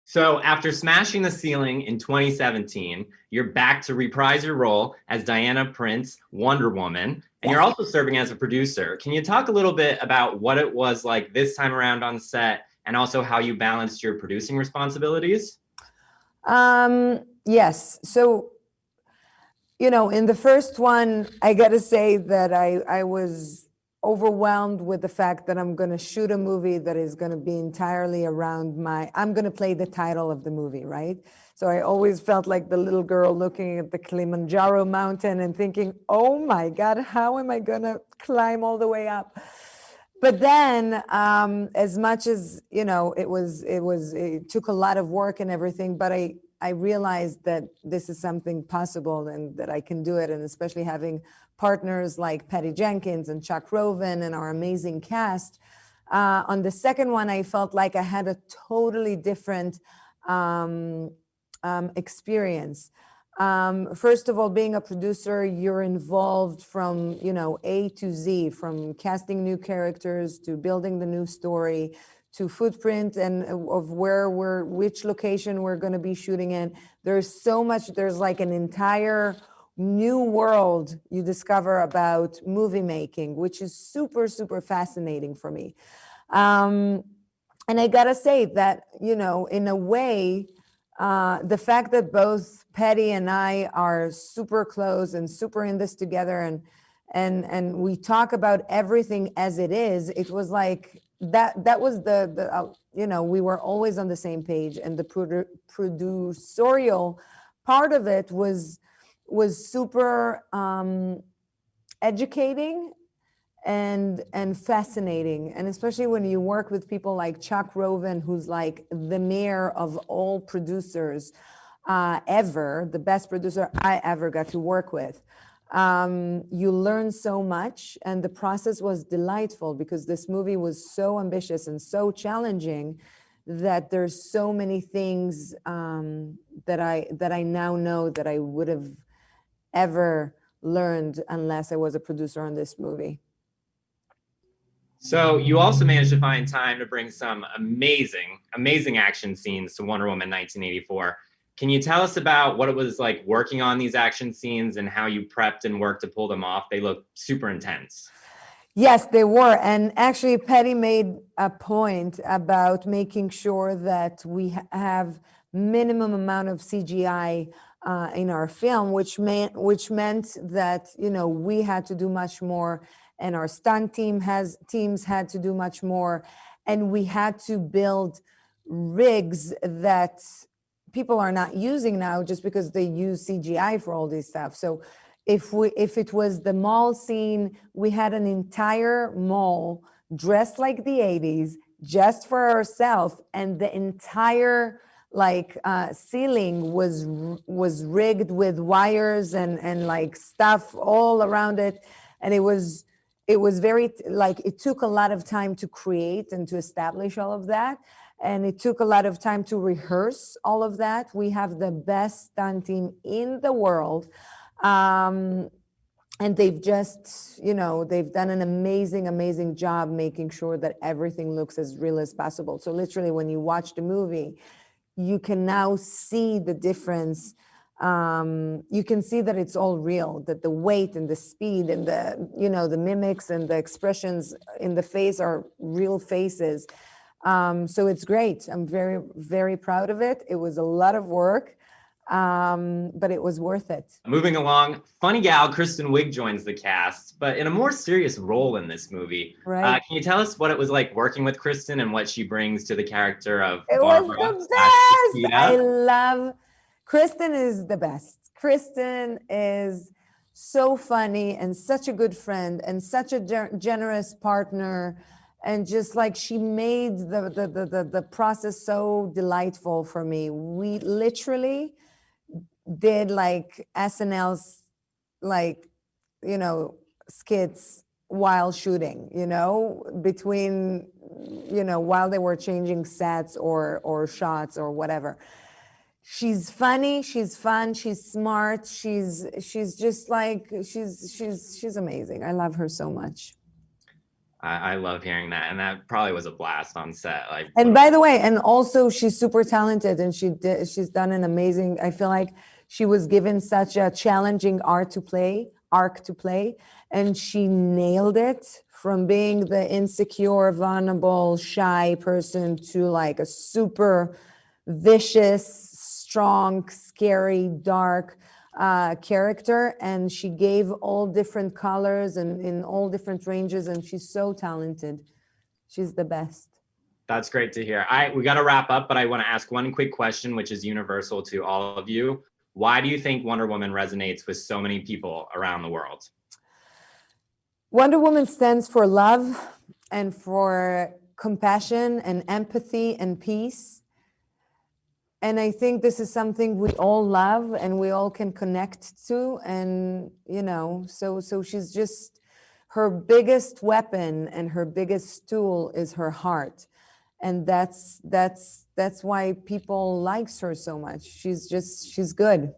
So after smashing the ceiling in 2017, you're back to reprise your role as Diana Prince, Wonder Woman, and you're also serving as a producer. Can you talk a little bit about what it was like this time around on set and also how you balanced your producing responsibilities? Yes. So, in the first one, I got to say that I was overwhelmed with the fact that I'm going to shoot a movie that is going to be entirely around I'm going to play the title of the movie, right? So I always felt like the little girl looking at the Kilimanjaro mountain and thinking, oh my God, how am I going to climb all the way up? But then, as much as, it took a lot of work and everything, but I realized that this is something possible and that I can do it. And especially having partners like Patty Jenkins and Chuck Roven and our amazing cast. On the second one, I felt like I had a totally different experience. First of all, being a producer, you're involved from, A to Z, from casting new characters to building the new story, to footprint and of which location we're going to be shooting in. There's so much, there's like an entire new world you discover about movie making, which is super, super fascinating for me. And I gotta say that, in a way, the fact that both Patty and I are super close and super in this together and we talk about everything as it is, it was like that was the we were always on the same page, and the producerial part of it was super educating and fascinating, and especially when you work with people like Chuck Roven, who's like the mayor of all producers ever, the best producer I ever got to work with. You learn so much, and the process was delightful because this movie was so ambitious and so challenging that there's so many things that I now know that I would have ever learned unless I was a producer on this movie. So you also managed to find time to bring some amazing action scenes to Wonder Woman 1984. Can you tell us about what it was like working on these action scenes and how you prepped and worked to pull them off? They look super intense. Yes, they were. And actually, Patty made a point about making sure that we have minimum amount of CGI in our film, which meant that, we had to do much more, and our stunt teams had to do much more. And we had to build rigs that people are not using now just because they use CGI for all this stuff. So if it was the mall scene, we had an entire mall dressed like the 80s just for ourselves, and the entire ceiling was rigged with wires and like stuff all around it. And it was very, it took a lot of time to create and to establish all of that. And it took a lot of time to rehearse all of that. We have the best stunt team in the world. And they've just, they've done an amazing job making sure that everything looks as real as possible. So literally, when you watch the movie, you can now see the difference. You can see that it's all real, that the weight and the speed and the mimics and the expressions in the face are real faces. So it's great. I'm very, very proud of it. It was a lot of work, but it was worth it. Moving along, funny gal Kristen Wiig joins the cast, but in a more serious role in this movie. Right. Can you tell us what it was like working with Kristen and what she brings to the character of It Barbara? Was the best. Cheetah? I love Kristen. Is the best. Kristen is so funny and such a good friend and such a generous partner. And just like she made the process so delightful for me. We literally did like SNL's skits while shooting, between, while they were changing sets or shots or whatever. She's funny, she's fun, she's smart, she's just like, she's amazing. I love her so much. I love hearing that. And that probably was a blast on set. Like, And by the way, and also she's super talented, and she's done an amazing, I feel like she was given such a challenging arc to play, and she nailed it, from being the insecure, vulnerable, shy person to like a super vicious, strong, scary, dark character. And she gave all different colors and in all different ranges, and she's so talented. She's the best. That's great to hear. We got to wrap up, but I want to ask one quick question, which is universal to all of you. Why do you think Wonder Woman resonates with so many people around the world? Wonder Woman stands for love and for compassion and empathy and peace. And I think this is something we all love and we all can connect to. And, you know, so she's just, her biggest weapon and her biggest tool is her heart. And that's why people likes her so much. She's good.